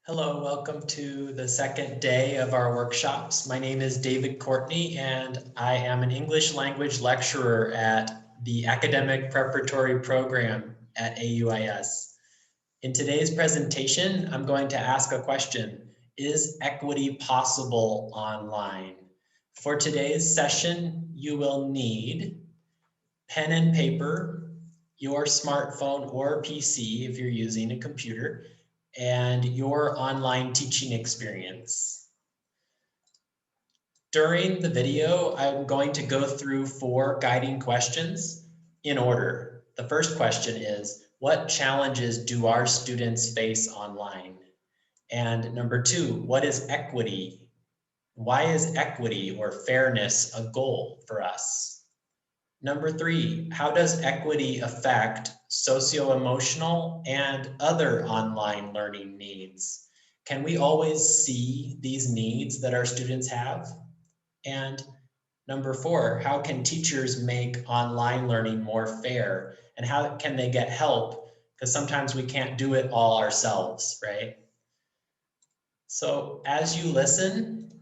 Hello, welcome to the second day of our workshops. My name is David Courtney, and I am an English language lecturer at the Academic Preparatory Program at AUIS. In today's presentation, I'm going to ask a question. Is equity possible online? For today's session, you will need pen and paper, your smartphone or PC if you're using a computer, and your online teaching experience. During the video, I'm going to go through 4 guiding questions in order. The first question is, what challenges do our students face online? And number 2, what is equity? Why is equity or fairness a goal for us? Number 3, how does equity affect socio-emotional and other online learning needs? Can we always see these needs that our students have? And number 4, how can teachers make online learning more fair? And how can they get help? Because sometimes we can't do it all ourselves, right? So as you listen,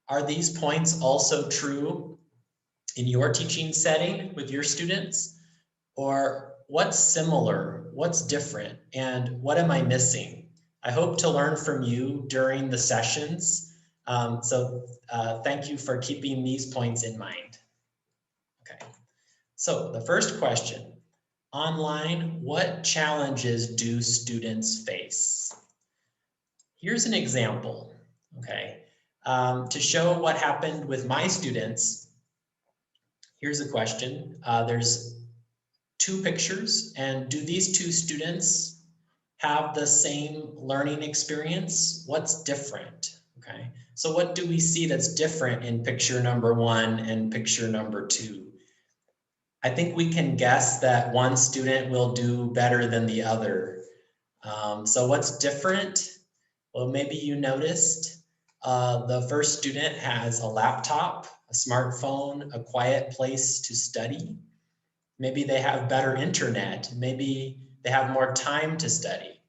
are these points also true in your teaching setting with your students? Or what's similar, what's different, and what am I missing? I hope to learn from you during the sessions. Thank you for keeping these points in mind. Okay, so the first question, online, what challenges do students face? Here's an example, okay? To show what happened with my students, here's a question. There's 2 pictures, and do these 2 students have the same learning experience? What's different? Okay, so what do we see that's different in picture number 1 and picture number 2? I think we can guess that one student will do better than the other. So what's different? Well, maybe you noticed the first student has a laptop, a smartphone, a quiet place to study. Maybe they have better internet. Maybe they have more time to study.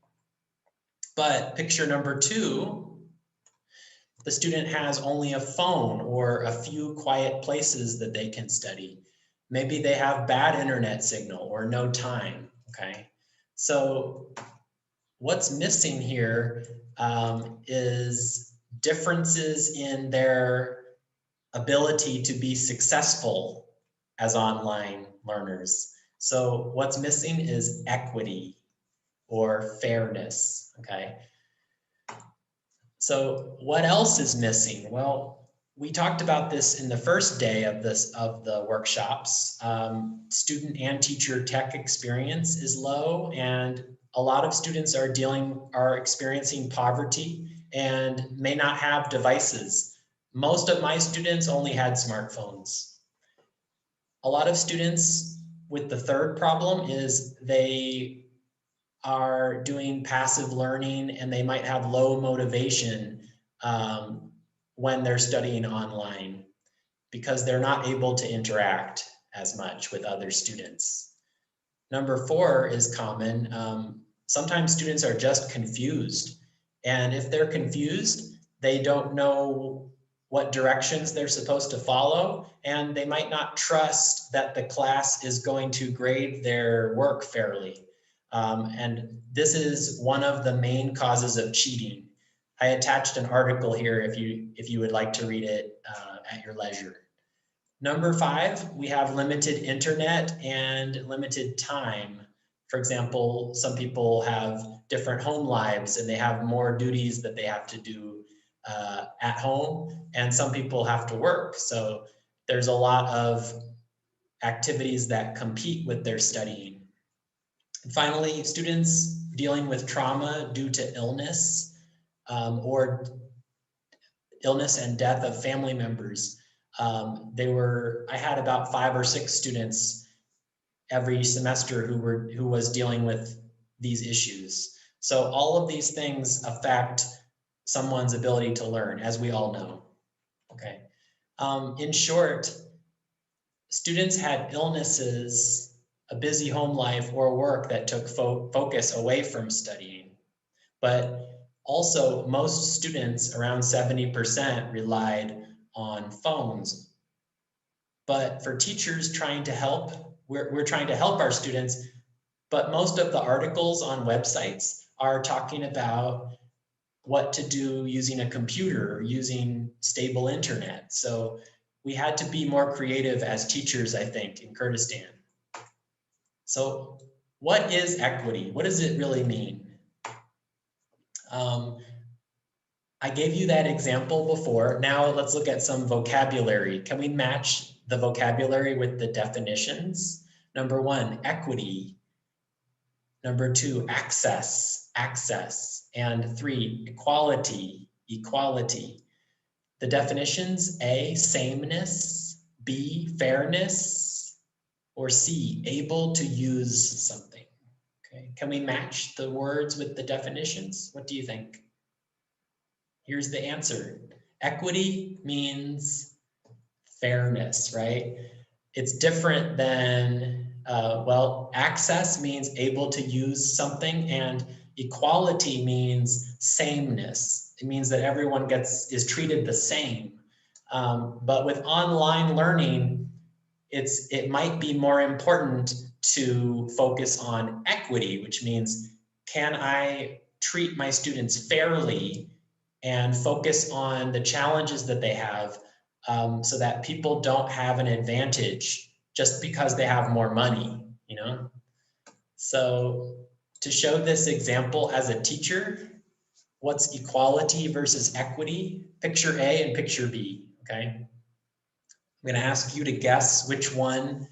But picture number 2, the student has only a phone or a few quiet places that they can study. Maybe they have bad internet signal or no time, okay? So what's missing here is differences in their ability to be successful as online learners. So what's missing is equity or fairness, okay? So what else is missing? Well, we talked about this in the first day of the workshops. Student and teacher tech experience is low, and a lot of students are experiencing poverty and may not have devices. Most of my students only had smartphones. A lot of students with the third problem is they are doing passive learning and they might have low motivation when they're studying online because they're not able to interact as much with other students. Number 4 is common. Sometimes students are just confused. And if they're confused, they don't know what directions they're supposed to follow, and they might not trust that the class is going to grade their work fairly. And this is one of the main causes of cheating. I attached an article here if you would like to read it at your leisure. Number 5, we have limited internet and limited time. For example, some people have different home lives and they have more duties that they have to do at home, and some people have to work. So there's a lot of activities that compete with their studying. And finally, students dealing with trauma due to illness or illness and death of family members. I had about 5 or 6 students every semester who was dealing with these issues. So all of these things affect someone's ability to learn, as we all know. Okay. In short, students had illnesses, a busy home life, or work that took focus away from studying. But Also, most students, around 70%, relied on phones. But for teachers trying to help, we're trying to help our students, but most of the articles on websites are talking about what to do using a computer or using stable internet. So we had to be more creative as teachers, I think, in Kurdistan. So what is equity? What does it really mean? I gave you that example before. Now let's look at some vocabulary. Can we match the vocabulary with the definitions? Number one, equity. Number two, access, access. And three, equality, equality. The definitions: A, sameness, B, fairness, or C, able to use something. Okay, can we match the words with the definitions? What do you think? Here's the answer. Equity means fairness, right? It's different than, well, access means able to use something, and equality means sameness. It means that everyone is treated the same. But with online learning, it might be more important to focus on equity, which means, can I treat my students fairly and focus on the challenges that they have, so that people don't have an advantage just because they have more money, you know? So to show this example as a teacher, what's equality versus equity? Picture A and picture B, okay? I'm going to ask you to guess which one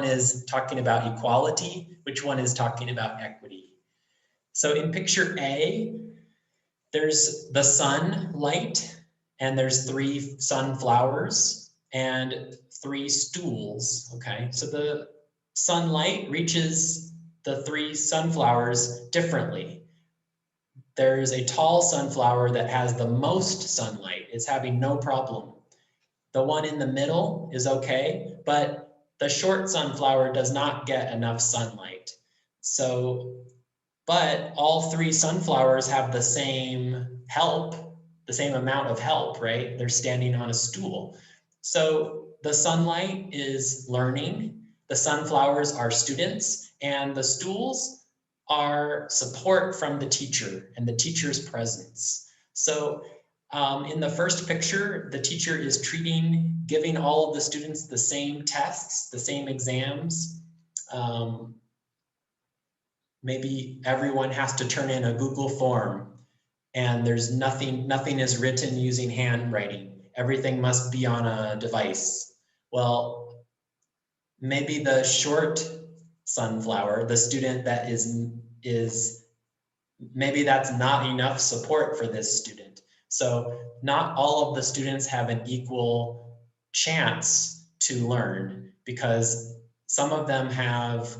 is talking about equality, which one is talking about equity. So in picture A, there's the sunlight, and there's 3 sunflowers and 3 stools, okay? So the sunlight reaches the 3 sunflowers differently. There's a tall sunflower that has the most sunlight. It's having no problem. The one in the middle is okay, but the short sunflower does not get enough sunlight. So, but all 3 sunflowers have the same help, the same amount of help, right? They're standing on a stool. So the sunlight is learning, the sunflowers are students, and the stools are support from the teacher and the teacher's presence. So in the first picture, the teacher is giving all of the students the same tests, the same exams. Maybe everyone has to turn in a Google form, and there's nothing is written using handwriting. Everything must be on a device. Well, maybe the short sunflower, the student that is maybe that's not enough support for this student. So not all of the students have an equal chance to learn, because some of them have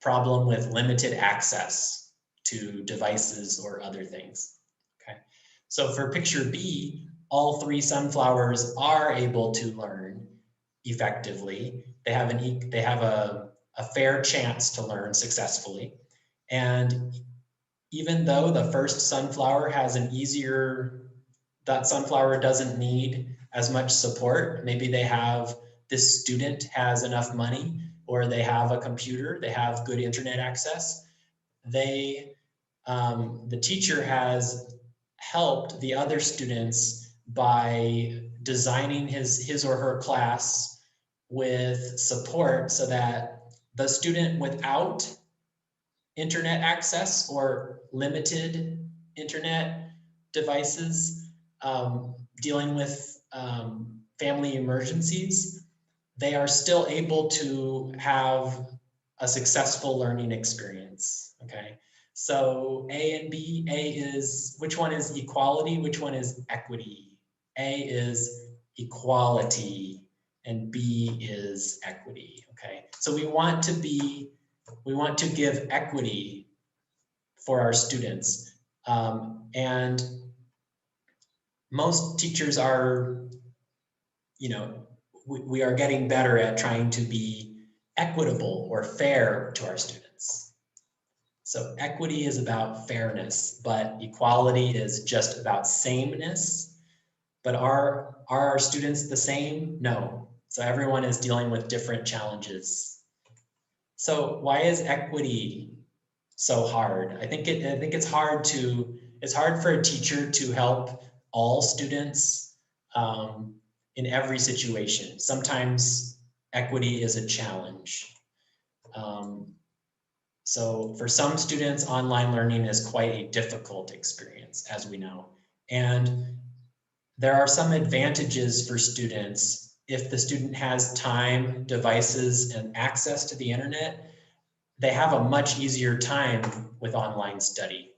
problem with limited access to devices or other things. Okay, so for picture B, all 3 sunflowers are able to learn effectively. They have a fair chance to learn successfully. And even though the first sunflower has that sunflower doesn't need as much support. Maybe this student has enough money, or they have a computer, they have good internet access. The teacher has helped the other students by designing his or her class with support, so that the student without internet access or limited internet devices, dealing with family emergencies, they are still able to have a successful learning experience, okay? So A and B, which one is equality, which one is equity? A is equality and B is equity, okay? So we want to give equity for our students. And most teachers are, we are getting better at trying to be equitable or fair to our students. So equity is about fairness, but equality is just about sameness. But are our students the same? No. So everyone is dealing with different challenges. So why is equity so hard? I think it's hard for a teacher to help all students in every situation. Sometimes equity is a challenge. So for some students, online learning is quite a difficult experience, as we know. And there are some advantages for students if the student has time, devices, and access to the internet. They have a much easier time with online study.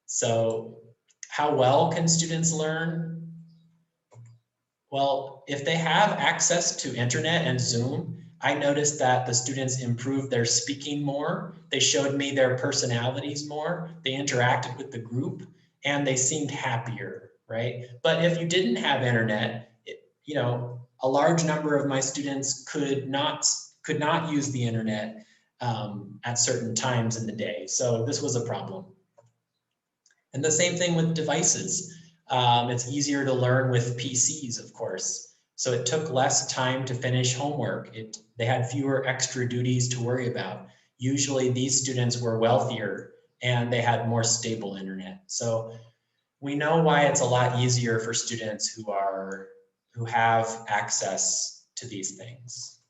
So how well can students learn? Well, if they have access to internet and Zoom, I noticed that the students improved their speaking more. They showed me their personalities more. They interacted with the group and they seemed happier, right? But if you didn't have internet, a large number of my students could not use the internet at certain times in the day. So this was a problem. And the same thing with devices. It's easier to learn with PCs, of course. So it took less time to finish homework. They had fewer extra duties to worry about. Usually these students were wealthier and they had more stable internet. So we know why it's a lot easier for students who have access to these things.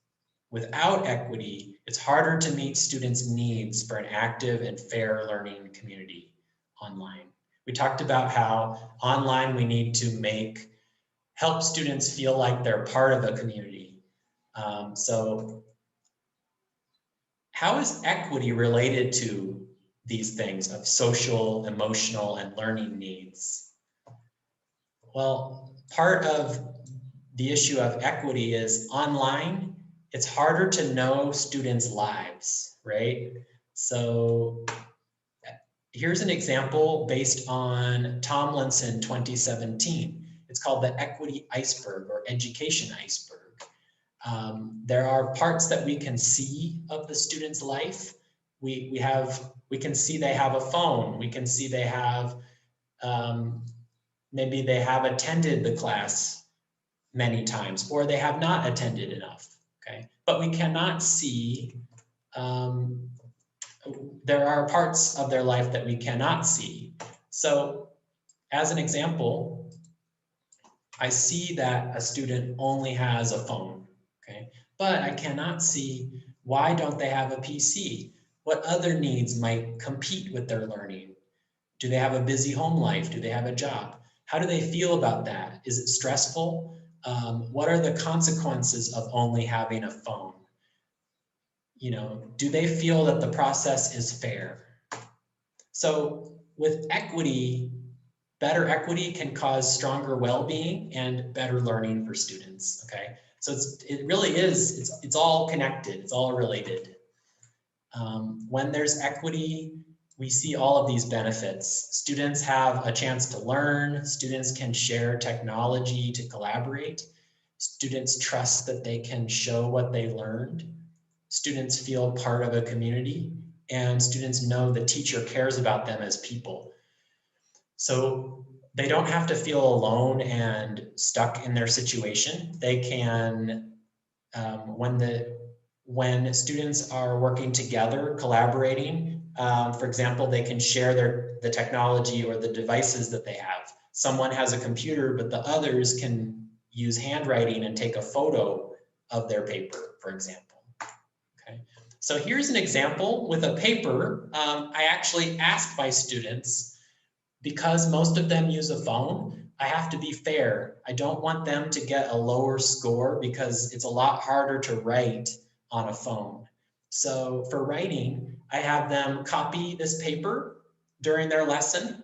Without equity, it's harder to meet students' needs for an active and fair learning community online. We talked about how online we need to help students feel like they're part of a community. So how is equity related to these things of social, emotional, and learning needs? Well, part of the issue of equity is online, it's harder to know students' lives, right? So here's an example based on Tomlinson 2017. It's called the equity iceberg or education iceberg. There are parts that we can see of the student's life. We can see they have a phone. We can see they have, maybe they have attended the class many times, or they have not attended enough, okay? But we cannot see, there are parts of their life that we cannot see. So as an example, I see that a student only has a phone, okay? But I cannot see why don't they have a PC? What other needs might compete with their learning? Do they have a busy home life? Do they have a job? How do they feel about that? Is it stressful? What are the consequences of only having a phone? Do they feel that the process is fair? So with equity, better equity can cause stronger well-being and better learning for students, okay? So it really is, it's all connected, it's all related. When there's equity, we see all of these benefits. Students have a chance to learn, students can share technology to collaborate, students trust that they can show what they learned, students feel part of a community, and students know the teacher cares about them as people. So they don't have to feel alone and stuck in their situation. They can, when students are working together, collaborating, for example, they can share the technology or the devices that they have. Someone has a computer, but the others can use handwriting and take a photo of their paper, for example. Okay. So here's an example with a paper. I actually asked my students, because most of them use a phone, I have to be fair. I don't want them to get a lower score because it's a lot harder to write on a phone. So for writing, I have them copy this paper during their lesson.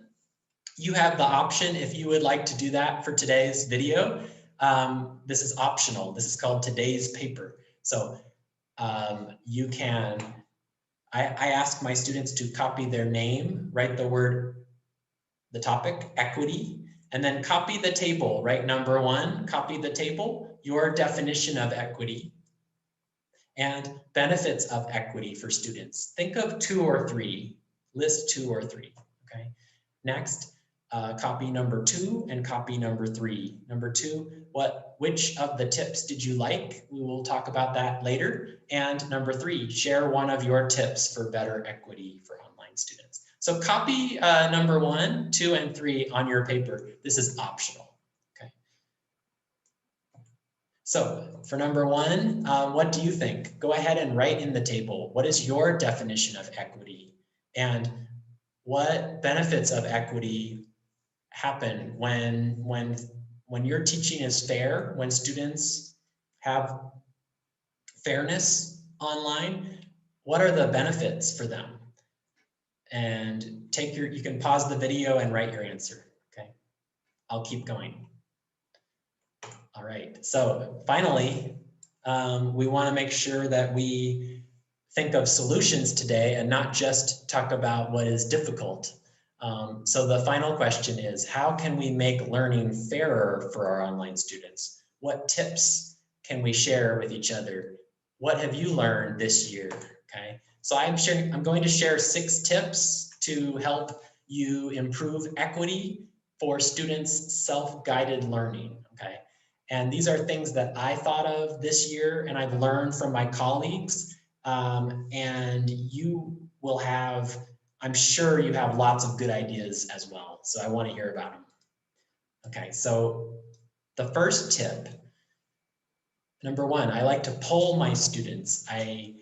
You have the option if you would like to do that for today's video. This is optional. This is called today's paper. So you can, I ask my students to copy their name, write the topic, equity, and then copy the table, right? Number 1, copy the table, your definition of equity and benefits of equity for students. Think of 2 or 3. List 2 or 3, okay? Next, copy number 2 and copy number 3. Number 2, which of the tips did you like? We will talk about that later. And number 3, share one of your tips for better equity for online students. So copy number 1, 2, and 3 on your paper. This is optional, okay? So for number 1, what do you think? Go ahead and write in the table. What is your definition of equity? And what benefits of equity happen when your teaching is fair, when students have fairness online? What are the benefits for them? And you can pause the video and write your answer, okay? I'll keep going. All right, so finally, we want to make sure that we think of solutions today and not just talk about what is difficult. So the final question is, how can we make learning fairer for our online students? What tips can we share with each other? What have you learned this year? Okay, so I'm going to share 6 tips to help you improve equity for students' self-guided learning, okay? And these are things that I thought of this year and I've learned from my colleagues, and you will have, I'm sure you have lots of good ideas as well. So I want to hear about them. Okay, so the first tip, number 1, I like to poll my students. I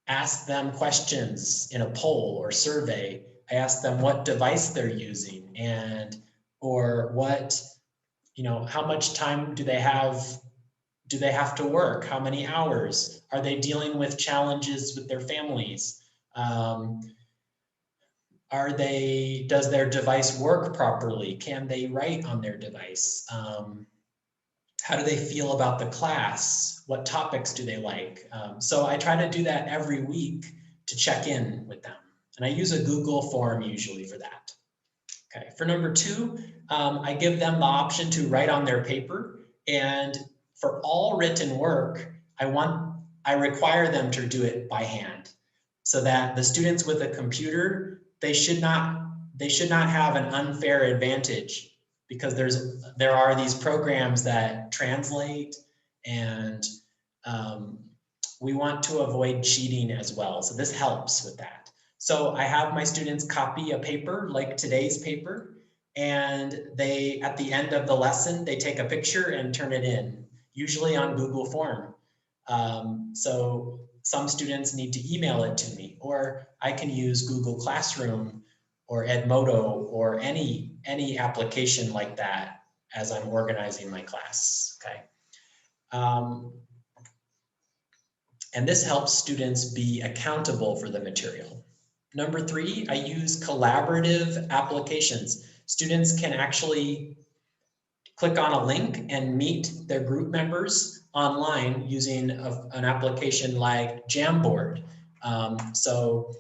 ask them questions in a poll or survey. I ask them what device they're using or what, how much time do they have to work? How many hours? Are they dealing with challenges with their families? Does their device work properly? Can they write on their device? How do they feel about the class? What topics do they like? So I try to do that every week to check in with them. And I use a Google form usually for that. Okay, for number 2, I give them the option to write on their paper. And for all written work, I require them to do it by hand so that the students with a computer, they should not have an unfair advantage, because there are these programs that translate, and we want to avoid cheating as well. So this helps with that. So I have my students copy a paper like today's paper, and at the end of the lesson, they take a picture and turn it in, usually on Google Form. So some students need to email it to me, or I can use Google Classroom or Edmodo or any application like that as I'm organizing my class, okay? And this helps students be accountable for the material. Number 3, I use collaborative applications. Students can actually click on a link and meet their group members online using an application like Jamboard. So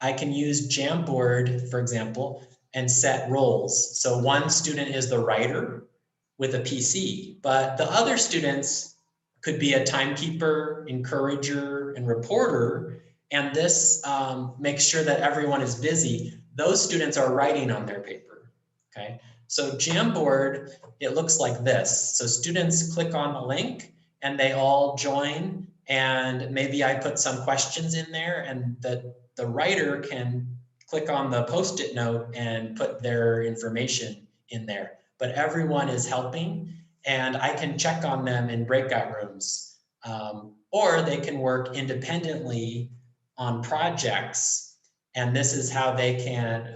I can use Jamboard, for example, and set roles. So one student is the writer with a PC, but the other students could be a timekeeper, encourager, and reporter. And this makes sure that everyone is busy. Those students are writing on their paper, okay? So Jamboard, it looks like this. So students click on the link and they all join, and maybe I put some questions in there, and the writer can click on the Post-it note and put their information in there. But everyone is helping, and I can check on them in breakout rooms. Or they can work independently on projects, and this is how they can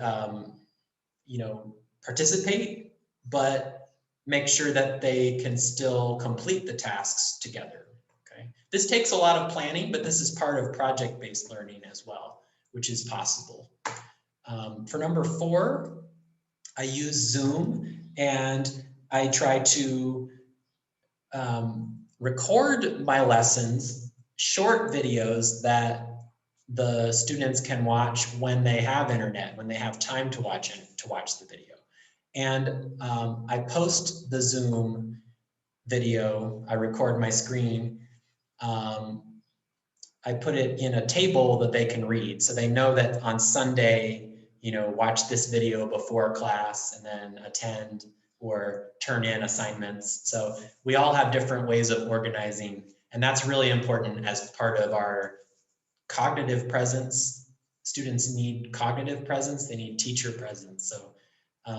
participate, but make sure that they can still complete the tasks together, okay? This takes a lot of planning, but this is part of project-based learning as well, which is possible. For number 4, I use Zoom, and I try to record my lessons, short videos that the students can watch when they have internet, when they have time to watch the video. And I post the Zoom video, I record my screen, I put it in a table that they can read. So they know that on Sunday, watch this video before class and then attend or turn in assignments. So we all have different ways of organizing, and that's really important as part of our cognitive presence. Students need cognitive presence, they need teacher presence. So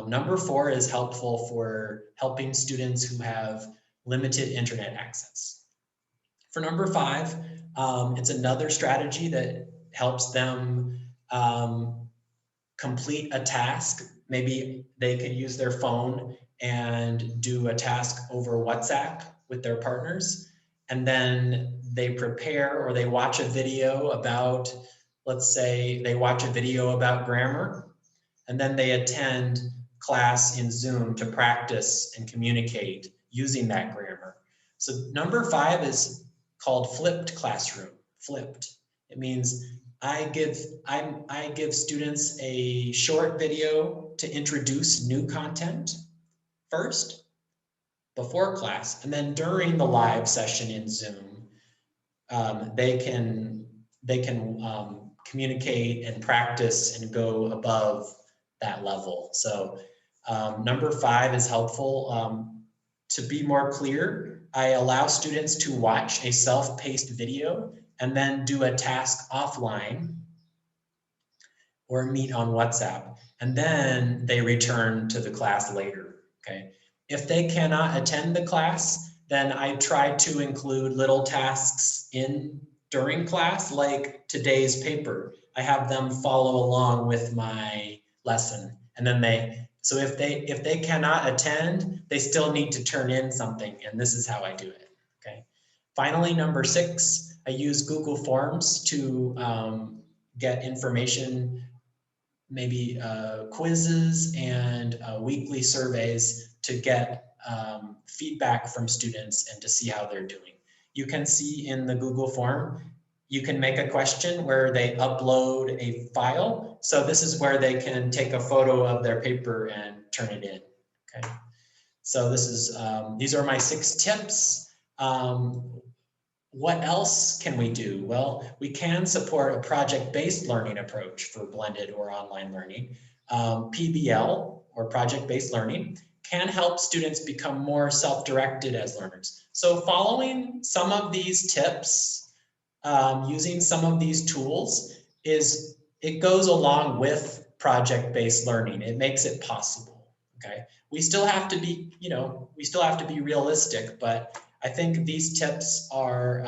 number 4 is helpful for helping students who have limited internet access. For number 5, it's another strategy that helps them complete a task. Maybe they could use their phone and do a task over WhatsApp with their partners, and then they prepare or they watch a video about, let's say they watch a video about grammar, and then they attend class in Zoom to practice and communicate using that grammar. So number 5 is called flipped classroom. Flipped. It means I give students a short video to introduce new content first before class, and then during the live session in Zoom, they can communicate and practice and go above that level. So number 5 is helpful. To be more clear, I allow students to watch a self-paced video and then do a task offline or meet on WhatsApp, and then they return to the class later, okay? If they cannot attend the class, then I try to include little tasks during class, like today's paper. I have them follow along with my lesson, and then so if they cannot attend, they still need to turn in something, and this is how I do it, okay? Finally, number 6, I use Google Forms to get information, maybe quizzes and weekly surveys to get feedback from students and to see how they're doing. You can see in the Google form, you can make a question where they upload a file. So this is where they can take a photo of their paper and turn it in, okay? So this is, these are my 6 tips. What else can we do? Well, we can support a project-based learning approach for blended or online learning. PBL, or project-based learning, can help students become more self-directed as learners. So following some of these tips, using some of these tools, it goes along with project-based learning. It makes it possible, okay? We still have to be, we still have to be realistic, but I think these tips are,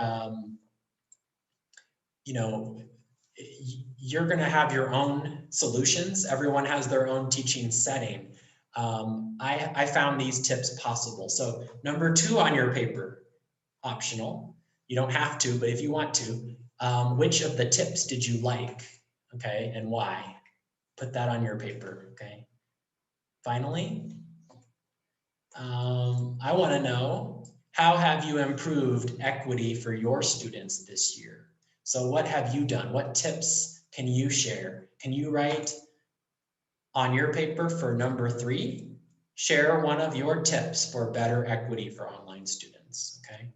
you're going to have your own solutions. Everyone has their own teaching setting. I found these tips possible. So number 2 on your paper, optional. You don't have to, but if you want to, which of the tips did you like? Okay, and why? Put that on your paper, okay? Finally, I want to know, how have you improved equity for your students this year? So what have you done? What tips can you share? Can you write on your paper for number 3? Share one of your tips for better equity for online students, okay?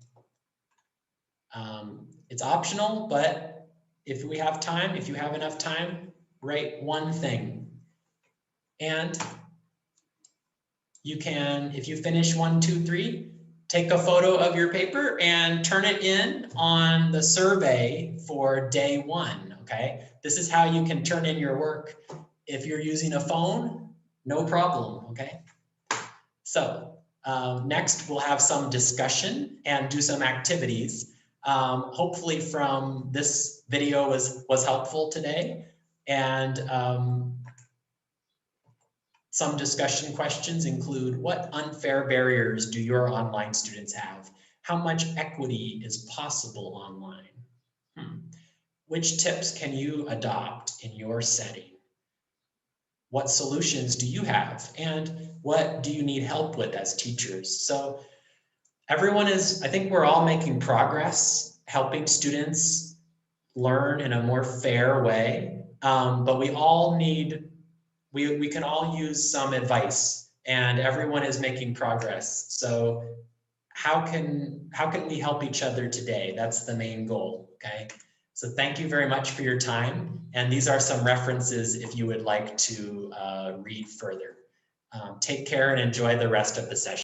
It's optional, but if we have time, if you have enough time, write one thing. And you can, if you finish 1, 2, 3, take a photo of your paper and turn it in on the survey for day 1, okay? This is how you can turn in your work. If you're using a phone, no problem, okay? So next we'll have some discussion and do some activities. Hopefully from this video was helpful today, and some discussion questions include, what unfair barriers do your online students have? How much equity is possible online? Which tips can you adopt in your setting? What solutions do you have? And what do you need help with as teachers? So everyone I think we're all making progress, helping students learn in a more fair way, but we all need, we can all use some advice, and everyone is making progress. So how can we help each other today? That's the main goal, okay? So thank you very much for your time. And these are some references if you would like to read further. Take care and enjoy the rest of the session.